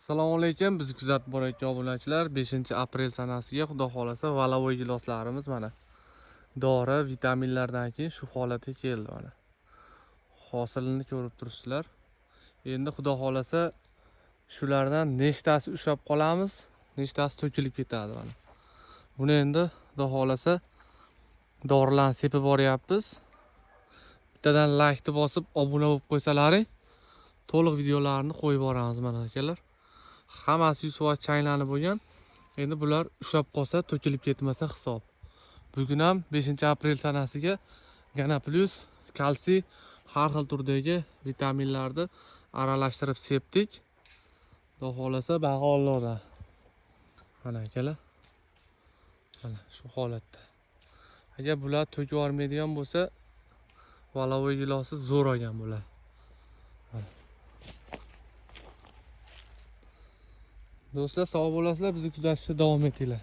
Assalomu alaykum, biz kuzatib borayotgan obunachilar 5-aprel sanasiga xudo xolasa valavoy giloslarimiz mana dori, vitaminlardan keyin shu holatga keldi mana. Hosilini ko'rib turibsizlar. Endi xudo xolasa shulardan nechtasi ushlab qolamiz, nechtasi to'kilib ketadi mana. Buni endi xudo xolasa dorilarni sepib boryapmiz. Bittadan like bosib obuna bo'lib qo'ysalaring, to'liq videolarni qo'yib boramiz mana akalar. Hammasi 100% chaylanib bo'lgan. Endi bular ushlab qolsa, to'kilib ketmasa hisob. Bugun ham 5-aprel sanasiga Gana Plus, kalsiy, har xil turdagi vitaminlarni aralashtirib sepdik. Xudo xolasa bag'i Allohdan. Mana akalar. Mana shu holatda. Agar bular to'kib yubormaydigan bo'lsa, valavoy gilosi zo'r olgan bular. Do'stlar, sog' bo'lasizlar, bizni kuzatishda davom etinglar.